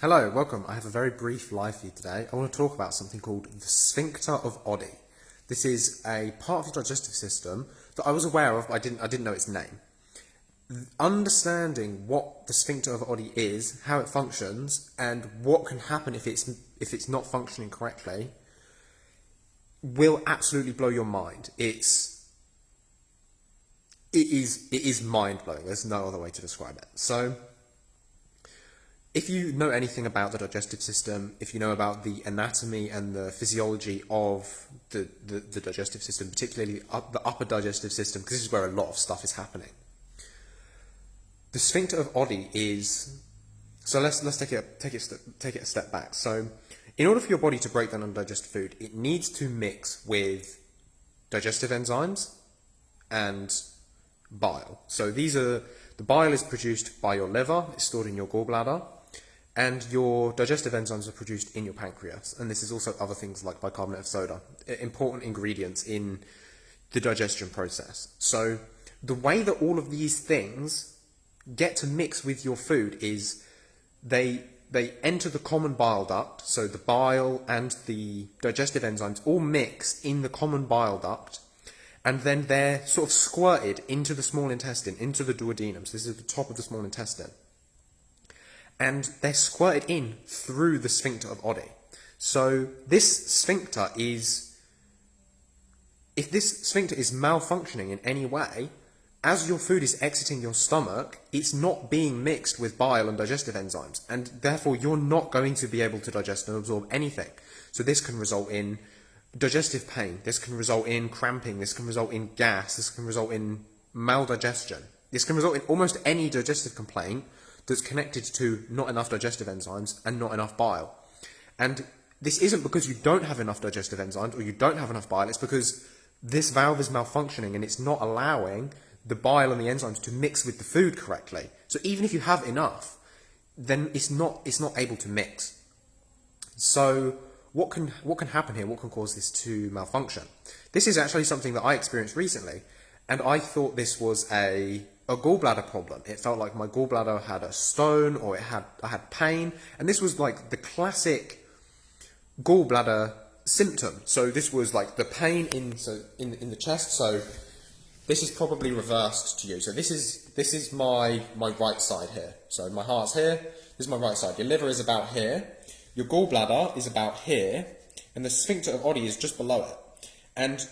Hello, welcome. I have a very brief live for you today. I want to talk about something called the Sphincter of ODDI. This is a part of the digestive system that I was aware of, but I didn't know its name. Understanding what the Sphincter of ODDI is, how it functions, and what can happen if it's not functioning correctly will absolutely blow your mind. It is mind-blowing. There's no other way to describe it. So, if you know anything about the digestive system, if you know about the anatomy and the physiology of the digestive system, particularly the upper digestive system, because this is where a lot of stuff is happening. The Sphincter of ODDI is, so let's take it a step back. So, in order for your body to break down undigested food, it needs to mix with digestive enzymes and bile. So the bile is produced by your liver, it's stored in your gallbladder, and your digestive enzymes are produced in your pancreas. And this is also other things like bicarbonate of soda, important ingredients in the digestion process. So the way that all of these things get to mix with your food is they enter the common bile duct, so the bile and the digestive enzymes all mix in the common bile duct, and then they're sort of squirted into the small intestine, into the duodenum. So this is the top of the small intestine. And they're squirted in through the Sphincter of ODDI. So this sphincter is, if this sphincter is malfunctioning in any way, as your food is exiting your stomach, it's not being mixed with bile and digestive enzymes, and therefore you're not going to be able to digest and absorb anything. So this can result in digestive pain, this can result in cramping, this can result in gas, this can result in maldigestion. This can result in almost any digestive complaint that's connected to not enough digestive enzymes and not enough bile. And this isn't because you don't have enough digestive enzymes or you don't have enough bile, it's because this valve is malfunctioning and it's not allowing the bile and the enzymes to mix with the food correctly. So even if you have enough, then it's not able to mix. So what can happen here? What can cause this to malfunction? This is actually something that I experienced recently, and I thought this was a gallbladder problem. It felt like my gallbladder had a stone, or I had pain, and this was like the classic gallbladder symptom. So this was like the pain in the chest. So this is probably reversed to you. So this is my right side here. So my heart's here. This is my right side. Your liver is about here. Your gallbladder is about here, and the Sphincter of ODDI is just below it. And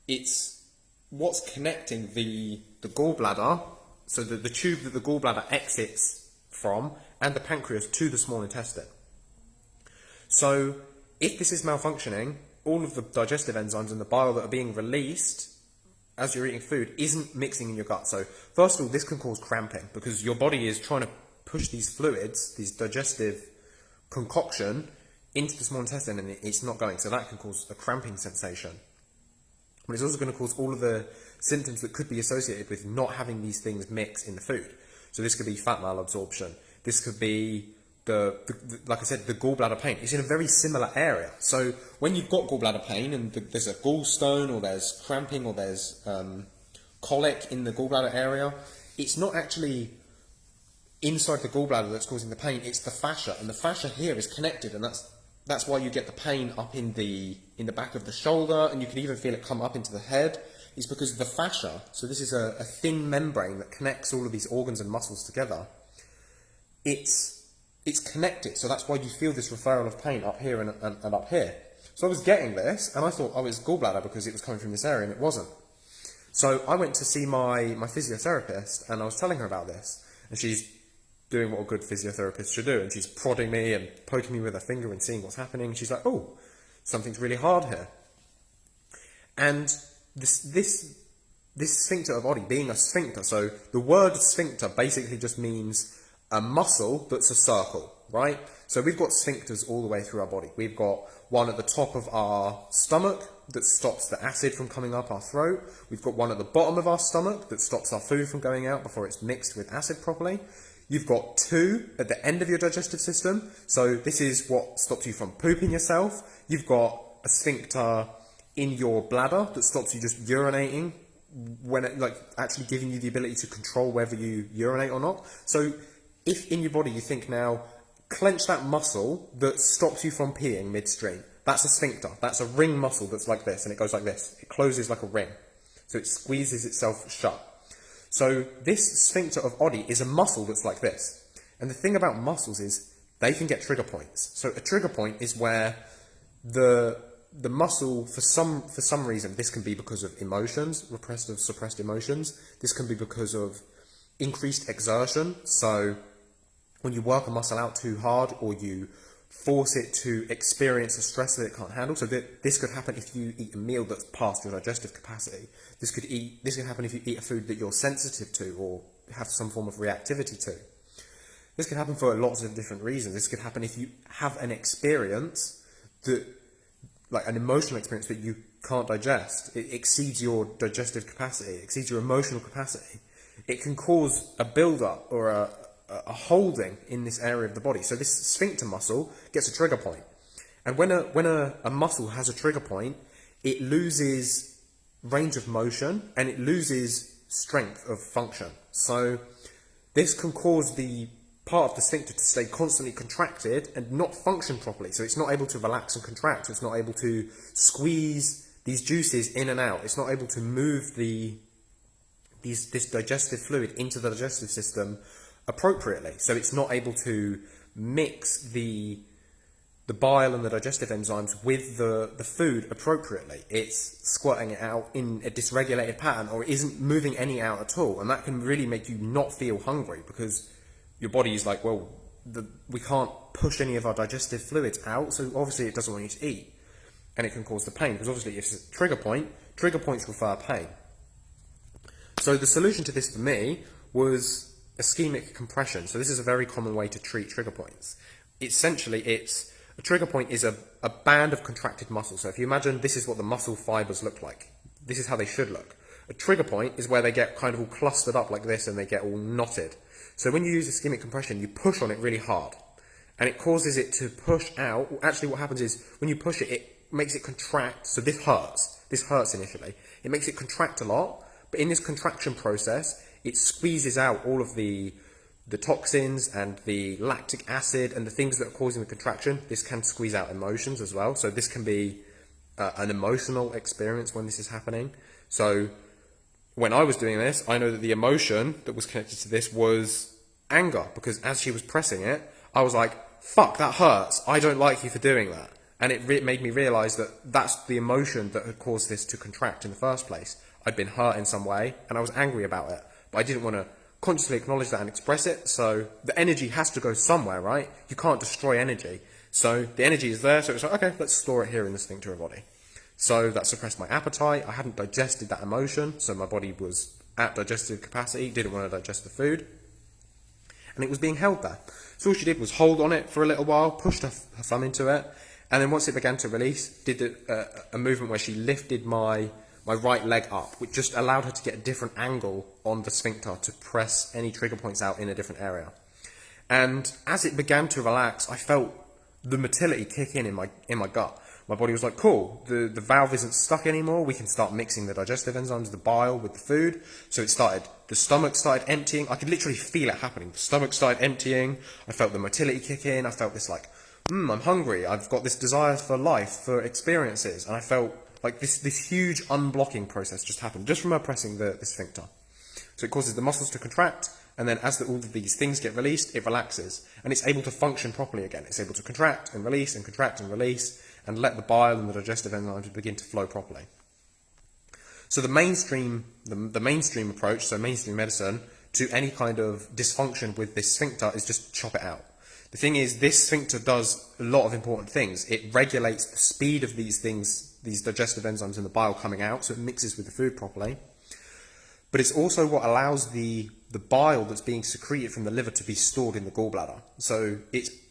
it's what's connecting the gallbladder, so the tube that the gallbladder exits from, and the pancreas to the small intestine. So if this is malfunctioning, all of the digestive enzymes and the bile that are being released as you're eating food isn't mixing in your gut. So first of all, this can cause cramping because your body is trying to push these fluids, these digestive concoction, into the small intestine, and it's not going. So that can cause a cramping sensation. But it's also going to cause all of the symptoms that could be associated with not having these things mix in the food. So this could be fat malabsorption. This could be like I said, the gallbladder pain. It's in a very similar area. So when you've got gallbladder pain and there's a gallstone, or there's cramping, or there's colic in the gallbladder area, it's not actually inside the gallbladder that's causing the pain. It's the fascia, and the fascia here is connected, and that's why you get the pain up in the back of the shoulder, and you can even feel it come up into the head. Is because the fascia, so this is a thin membrane that connects all of these organs and muscles together. It's connected, so that's why you feel this referral of pain up here and up here. So I was getting this, and I thought, oh, it's gallbladder because it was coming from this area, and it wasn't. So I went to see my physiotherapist, and I was telling her about this, and she's doing what a good physiotherapist should do, and she's prodding me and poking me with her finger and seeing what's happening. She's like, oh, something's really hard here. And this Sphincter of ODDI being a sphincter, so the word sphincter basically just means a muscle that's a circle, right? So we've got sphincters all the way through our body. We've got one at the top of our stomach that stops the acid from coming up our throat. We've got one at the bottom of our stomach that stops our food from going out before it's mixed with acid properly. You've got two at the end of your digestive system. So this is what stops you from pooping yourself. You've got a sphincter in your bladder that stops you just urinating, when it, like, actually giving you the ability to control whether you urinate or not. So if in your body you think now, clench that muscle that stops you from peeing midstream. That's a sphincter. That's a ring muscle that's like this, and it goes like this. It closes like a ring. So it squeezes itself shut. So this sphincter of ODDI is a muscle that's like this. And the thing about muscles is they can get trigger points. So a trigger point is where the muscle, for some reason, this can be because of emotions, repressed or suppressed emotions. This can be because of increased exertion. So when you work a muscle out too hard, or you force it to experience a stress that it can't handle. So this could happen if you eat a meal that's past your digestive capacity. This could happen if you eat a food that you're sensitive to or have some form of reactivity to. This could happen for lots of different reasons. This could happen if you have an experience that, like an emotional experience that you can't digest. It exceeds your digestive capacity, it exceeds your emotional capacity. It can cause a build-up or a holding in this area of the body. So this sphincter muscle gets a trigger point. And when a muscle has a trigger point, it loses range of motion and it loses strength of function. So this can cause the part of the sphincter to stay constantly contracted and not function properly. So it's not able to relax and contract. It's not able to squeeze these juices in and out. It's not able to move this digestive fluid into the digestive system appropriately. So it's not able to mix the bile and the digestive enzymes with the food appropriately. It's squirting it out in a dysregulated pattern, or it isn't moving any out at all. And that can really make you not feel hungry, because your body is like, well, we can't push any of our digestive fluids out, so obviously it doesn't want you to eat. And it can cause the pain, because obviously it's a trigger point. Trigger points refer pain. So the solution to this for me was ischemic compression. So this is a very common way to treat trigger points. Essentially, a trigger point is a band of contracted muscle. So if you imagine this is what the muscle fibers look like. This is how they should look. A trigger point is where they get kind of all clustered up like this and they get all knotted. So when you use ischemic compression, you push on it really hard and it causes it to push out. Actually, what happens is when you push it, it makes it contract. So this hurts. This hurts initially. It makes it contract a lot, but in this contraction process, it squeezes out all of the toxins and the lactic acid and the things that are causing the contraction. This can squeeze out emotions as well. So this can be an emotional experience when this is happening. So when I was doing this, I know that the emotion that was connected to this was anger, because as she was pressing it, I was like, fuck, that hurts. I don't like you for doing that. And it made me realize that that's the emotion that had caused this to contract in the first place. I'd been hurt in some way and I was angry about it, but I didn't want to consciously acknowledge that and express it. So the energy has to go somewhere, right? You can't destroy energy. So the energy is there. So it's like, okay, let's store it here in the sphincter of ODDI. So that suppressed my appetite. I hadn't digested that emotion. So my body was at digestive capacity, didn't want to digest the food. And it was being held there. So all she did was hold on it for a little while, pushed her thumb into it. And then once it began to release, did a movement where she lifted my right leg up, which just allowed her to get a different angle on the sphincter to press any trigger points out in a different area. And as it began to relax, I felt the motility kick in my gut. My body was like, cool, the valve isn't stuck anymore. We can start mixing the digestive enzymes, the bile with the food. So the stomach started emptying. I could literally feel it happening. The stomach started emptying. I felt the motility kick in. I felt this like, I'm hungry. I've got this desire for life, for experiences. And I felt like this huge unblocking process just happened, just from her pressing the sphincter. So it causes the muscles to contract, and then as all of these things get released, it relaxes, and it's able to function properly again. It's able to contract and release and contract and release, and let the bile and the digestive enzymes begin to flow properly. So the mainstream approach, so mainstream medicine, to any kind of dysfunction with this sphincter is just chop it out. The thing is, this sphincter does a lot of important things. It regulates the speed of these things, these digestive enzymes in the bile coming out, so it mixes with the food properly. But it's also what allows the bile that's being secreted from the liver to be stored in the gallbladder. So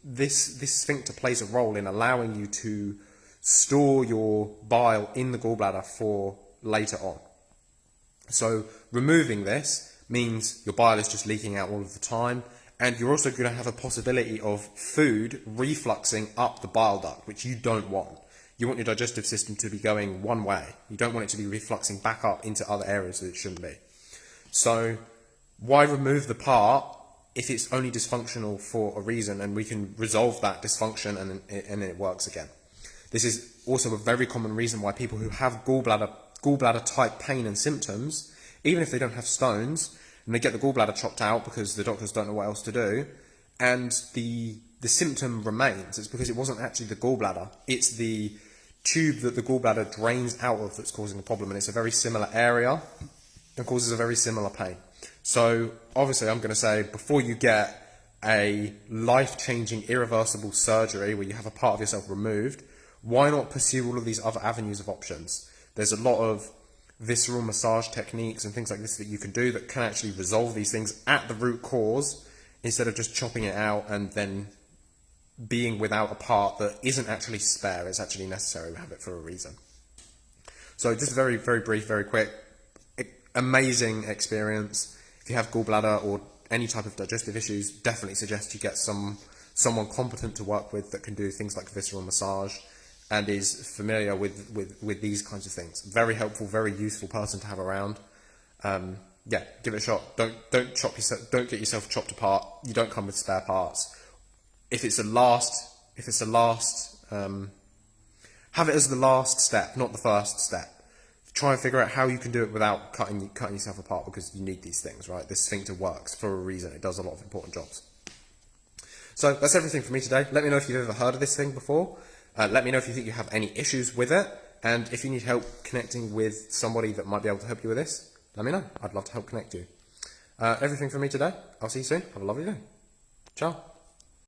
this sphincter plays a role in allowing you to store your bile in the gallbladder for later on. So removing this means your bile is just leaking out all of the time, and you're also going to have a possibility of food refluxing up the bile duct, which you don't want. You want your digestive system to be going one way. You don't want it to be refluxing back up into other areas that it shouldn't be. So why remove the part if it's only dysfunctional for a reason and we can resolve that dysfunction and then it works again. This is also a very common reason why people who have gallbladder type pain and symptoms, even if they don't have stones, and they get the gallbladder chopped out because the doctors don't know what else to do, and the symptom remains, it's because it wasn't actually the gallbladder, it's the tube that the gallbladder drains out of that's causing the problem, and it's a very similar area and causes a very similar pain. So obviously I'm going to say, before you get a life-changing irreversible surgery where you have a part of yourself removed, why not pursue all of these other avenues of options? There's a lot of visceral massage techniques and things like this that you can do that can actually resolve these things at the root cause, instead of just chopping it out and then being without a part that isn't actually spare, it's actually necessary. We have it for a reason. So just very, very brief, very quick, amazing experience. If you have gallbladder or any type of digestive issues, definitely suggest you get someone competent to work with that can do things like visceral massage and is familiar with these kinds of things. Very helpful, very useful person to have around. Yeah, give it a shot. Don't get yourself chopped apart. You don't come with spare parts. If it's a last, have it as the last step, not the first step. Try and figure out how you can do it without cutting yourself apart, because you need these things, right? This sphincter works for a reason. It does a lot of important jobs. So that's everything for me today. Let me know if you've ever heard of this thing before. Let me know if you think you have any issues with it. And if you need help connecting with somebody that might be able to help you with this, let me know. I'd love to help connect you. Everything from me today. I'll see you soon. Have a lovely day. Ciao.